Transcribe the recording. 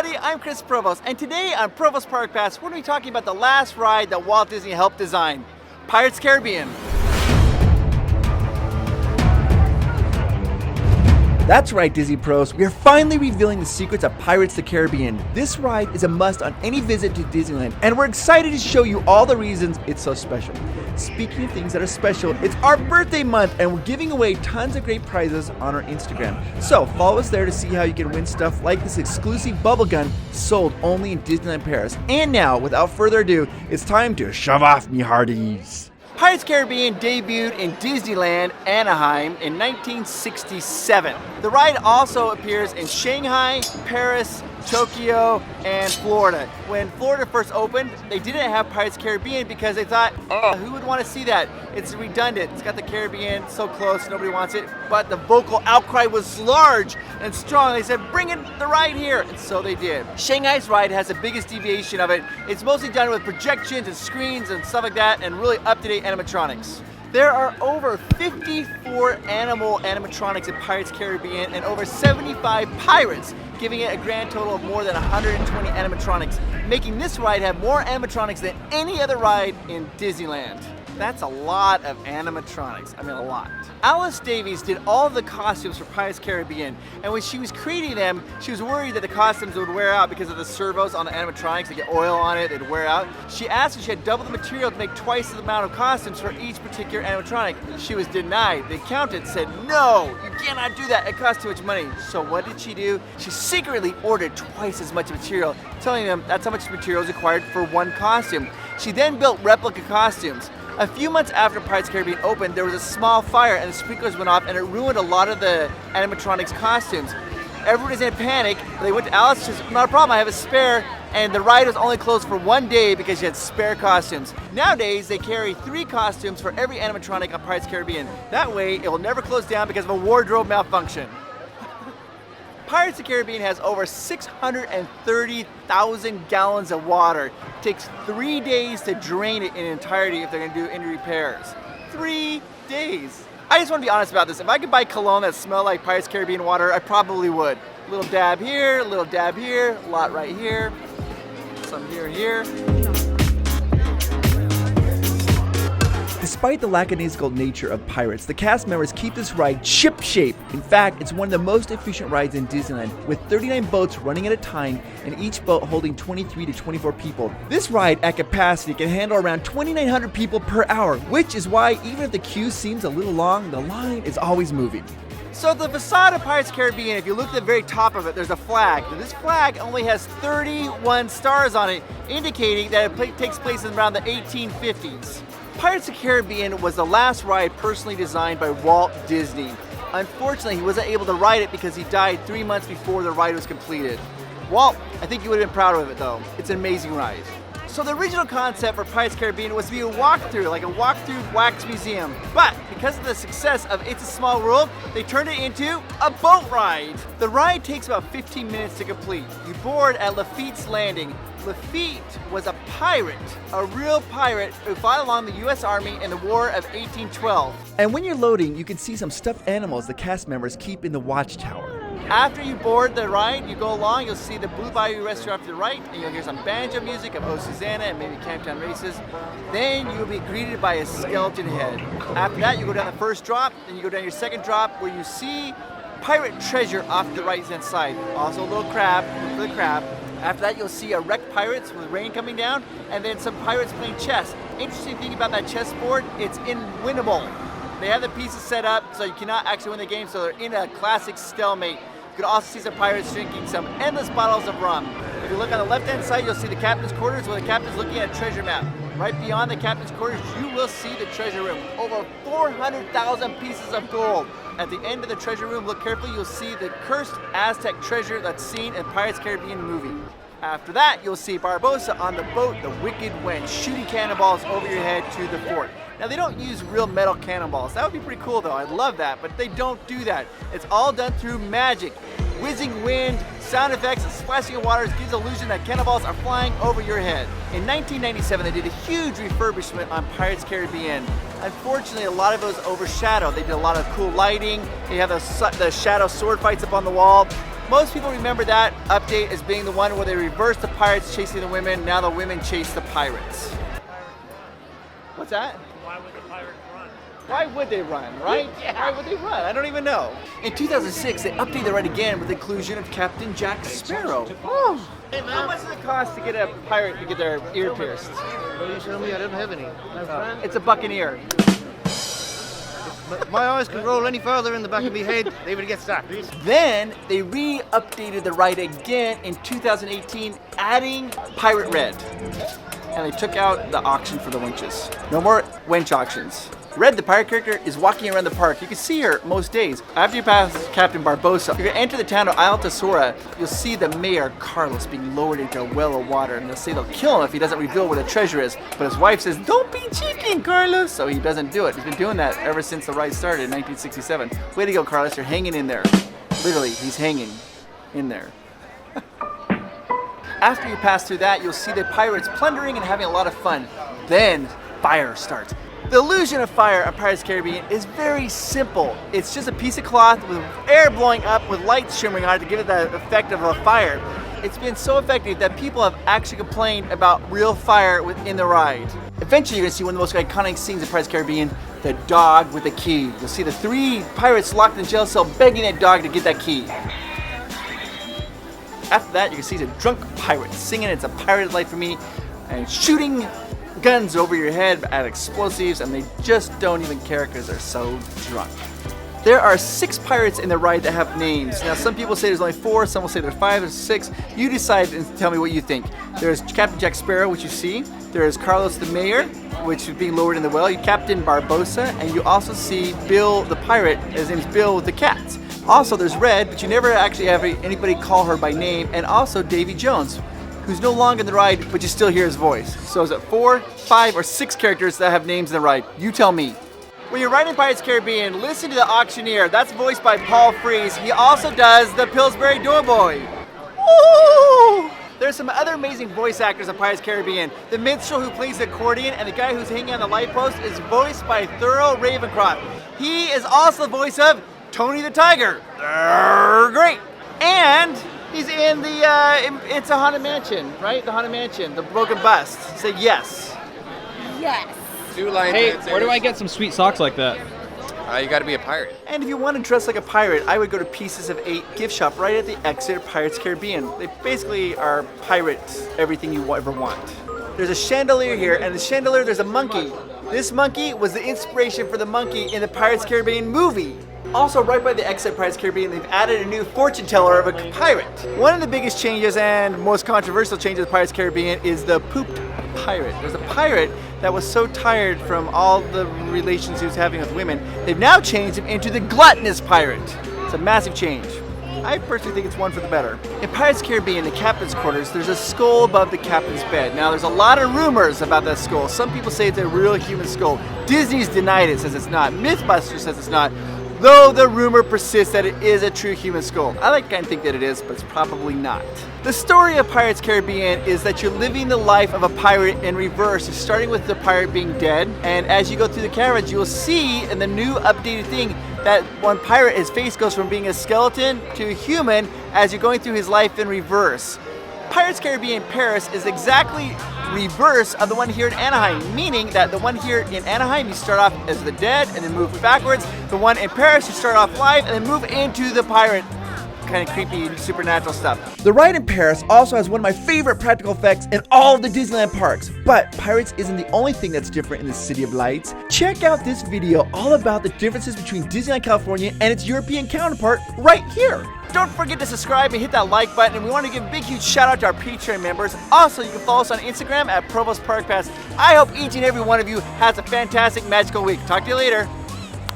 everybody, I'm Chris Provost, and today on Provost Park Pass, we're going to be talking about the last ride that Walt Disney helped design, Pirates Caribbean. That's right, Disney pros. We are finally revealing the secrets of Pirates of the Caribbean. This ride is a must on any visit to Disneyland, and we're excited to show you all the reasons it's so special. Speaking of things that are special, it's our birthday month, and we're giving away tons of great prizes on our Instagram. So follow us there to see how you can win stuff like this exclusive bubble gun sold only in Disneyland Paris. And now, without further ado, it's time to shove off, me hearties. Pirates Caribbean debuted in Disneyland, Anaheim in 1967. The ride also appears in Shanghai, Paris, Tokyo, and Florida. When Florida first opened, they didn't have Pirates Caribbean because they thought, oh, who would want to see that? It's redundant. It's got the Caribbean so close, nobody wants it. But the vocal outcry was large and strong. They said, bring it the ride here. And so they did. Shanghai's ride has the biggest deviation of it. It's mostly done with projections and screens and stuff like that, and really up-to-date animatronics. There are over 54 animatronics in Pirates Caribbean and over 75 pirates, giving it a grand total of more than 120 animatronics, making this ride have more animatronics than any other ride in Disneyland. That's a lot of animatronics. I mean, a lot. Alice Davies did all of the costumes for Pirates Caribbean, and when she was creating them, she was worried that the costumes would wear out because of the servos on the animatronics. They get oil on it, they'd wear out. She asked if she had double the material to make twice the amount of costumes for each particular animatronic. She was denied. The accountant said, no, you cannot do that. It costs too much money. So what did she do? She secretly ordered twice as much material, telling them that's how much material is required for one costume. She then built replica costumes. A few months after Pirates Caribbean opened, there was a small fire and the sprinklers went off and it ruined a lot of the animatronics costumes. Everybody's in a panic. They went to Alice, she said, not a problem, I have a spare. And the ride was only closed for one day because she had spare costumes. Nowadays, they carry 3 costumes for every animatronic on Pirates Caribbean. That way, it will never close down because of a wardrobe malfunction. Pirates of the Caribbean has over 630,000 gallons of water. It takes 3 days to drain it in entirety if they're gonna do any repairs. 3 days. I just wanna be honest about this. If I could buy cologne that smelled like Pirates of the Caribbean water, I probably would. A little dab here, a little dab here, a lot right here, some here and here. Despite the lackadaisical nature of Pirates, the cast members keep this ride ship-shape. In fact, it's one of the most efficient rides in Disneyland, with 39 boats running at a time and each boat holding 23 to 24 people. This ride at capacity can handle around 2,900 people per hour, which is why even if the queue seems a little long, the line is always moving. So the facade of Pirates of the Caribbean, if you look at the very top of it, there's a flag. This flag only has 31 stars on it, indicating that it takes place in around the 1850s. Pirates of the Caribbean was the last ride personally designed by Walt Disney. Unfortunately, he wasn't able to ride it because he died 3 months before the ride was completed. Walt, I think you would have been proud of it though. It's an amazing ride. So the original concept for Pirates of the Caribbean was to be a walkthrough, like a walkthrough wax museum. But because of the success of It's a Small World, they turned it into a boat ride. The ride takes about 15 minutes to complete. You board at Lafitte's Landing. Lafitte was a pirate, a real pirate who fought along the U.S. Army in the War of 1812. And when you're loading, you can see some stuffed animals the cast members keep in the watchtower. After you board the ride, you go along, you'll see the Blue Bayou restaurant to the right, and you'll hear some banjo music of Oh Susanna and maybe Camptown Races. Then you'll be greeted by a skeleton head. After that, you go down the first drop, then you go down your second drop where you see pirate treasure off to the right-hand side. Also a little crab, look for the crab. After that, you'll see a wrecked pirates with rain coming down, and then some pirates playing chess. Interesting thing about that chessboard, it's unwinnable. They have the pieces set up so you cannot actually win the game, so they're in a classic stalemate. You can also see some pirates drinking some endless bottles of rum. If you look on the left-hand side, you'll see the captain's quarters where the captain's looking at a treasure map. Right beyond the captain's quarters, you will see the treasure room. Over 400,000 pieces of gold. At the end of the treasure room, look carefully, you'll see the cursed Aztec treasure that's seen in Pirates of the Caribbean movie. After that, you'll see Barbossa on the boat, the Wicked Wench, shooting cannonballs over your head to the fort. Now, they don't use real metal cannonballs. That would be pretty cool, though. I'd love that, but they don't do that. It's all done through magic. Whizzing wind, sound effects, and splashing of waters gives the illusion that cannonballs are flying over your head. In 1997, they did a huge refurbishment on Pirates of the Caribbean. Unfortunately, a lot of it was overshadowed. They did a lot of cool lighting. They have the shadow sword fights up on the wall. Most people remember that update as being the one where they reversed the pirates chasing the women, now the women chase the pirates. What's that? Why would the pirates run? Why would they run, right? Yeah. Why would they run? I don't even know. In 2006, they updated the ride again with the inclusion of Captain Jack Sparrow. Oh. Hey, man. How much does it cost to get a pirate to get their ear pierced? What are you showing me? I don't have any. My friend? It's a buccaneer. My eyes could roll any further in the back of my head, they would get stuck. Then they re-updated the ride again in 2018, adding Pirate Red. And they took out the auction for the winches. No more winch auctions. Red, the pirate character, is walking around the park. You can see her most days. After you pass Captain Barbosa, you're gonna enter the town of Isla Tesora. You'll see the mayor, Carlos, being lowered into a well of water. And they'll say they'll kill him if he doesn't reveal where the treasure is. But his wife says, "Don't be cheeky, Carlos." So he doesn't do it. He's been doing that ever since the ride started in 1967. Way to go, Carlos. You're hanging in there. Literally, he's hanging in there. After you pass through that, you'll see the pirates plundering and having a lot of fun. Then fire starts. The illusion of fire on Pirates of the Caribbean is very simple. It's just a piece of cloth with air blowing up with lights shimmering on it to give it the effect of a fire. It's been so effective that people have actually complained about real fire within the ride. Eventually you're gonna see one of the most iconic scenes of Pirates of the Caribbean, the dog with the key. You'll see the 3 pirates locked in a jail cell begging that dog to get that key. After that, you can see the drunk pirate singing "It's a Pirate's Life for Me" and shooting guns over your head at explosives, and they just don't even care because they're so drunk. There are 6 pirates in the ride that have names. Now, some people say there's only 4, some will say there's 5 or 6. You decide and tell me what you think. There's Captain Jack Sparrow, which you see. There's Carlos the Mayor, which is being lowered in the well. You Captain Barbosa, and you also see Bill the pirate. His name's Bill with the cats. Also, there's Red, but you never actually have anybody call her by name, and also Davy Jones, who's no longer in the ride, but you still hear his voice. So is it 4, 5, or 6 characters that have names in the ride? You tell me. When you're riding Pirates of the Caribbean, listen to the auctioneer. That's voiced by Paul Frees. He also does the Pillsbury Doughboy. Woo! There's some other amazing voice actors on Pirates of the Caribbean. The minstrel who plays the accordion and the guy who's hanging on the light post is voiced by Thurl Ravencroft. He is also the voice of Tony the Tiger. Great. And he's in the, It's a Haunted Mansion, right? The Haunted Mansion, the broken bust. Say yes. Yes. Hey, where do I get some sweet socks like that? You gotta be a pirate. And if you want to dress like a pirate, I would go to Pieces of 8 gift shop right at the exit of Pirates of the Caribbean. They basically are pirates, everything you ever want. There's a chandelier here, and the chandelier, there's a monkey. This monkey was the inspiration for the monkey in the Pirates of the Caribbean movie. Also, right by the exit of Pirates of the Caribbean, they've added a new fortune teller of a pirate. One of the biggest changes and most controversial changes of Pirates of the Caribbean is the pooped pirate. There's a pirate that was so tired from all the relations he was having with women, they've now changed him into the gluttonous pirate. It's a massive change. I personally think it's one for the better. In Pirates of the Caribbean, the captain's quarters, there's a skull above the captain's bed. Now, there's a lot of rumors about that skull. Some people say it's a real human skull. Disney's denied it, says it's not. Mythbusters says it's not. Though the rumor persists that it is a true human skull. I like to kind of think that it is, but it's probably not. The story of Pirates of the Caribbean is that you're living the life of a pirate in reverse. You're starting with the pirate being dead, and as you go through the caravans, you'll see in the new updated thing that one pirate, his face goes from being a skeleton to a human as you're going through his life in reverse. Pirates of the Caribbean Paris is exactly reverse of the one here in Anaheim, meaning that the one here in Anaheim you start off as the dead and then move backwards. The one in Paris you start off live and then move into the pirate. Kind of creepy supernatural stuff. The ride in Paris also has one of my favorite practical effects in all of the Disneyland parks. But Pirates isn't the only thing that's different in the City of Lights. Check out this video all about the differences between Disneyland California and its European counterpart right here. Don't forget to subscribe and hit that like button, and we want to give a big huge shout out to our Patreon members. Also, you can follow us on Instagram at Provost Park Pass. I hope each and every one of you has a fantastic magical week. Talk to you later.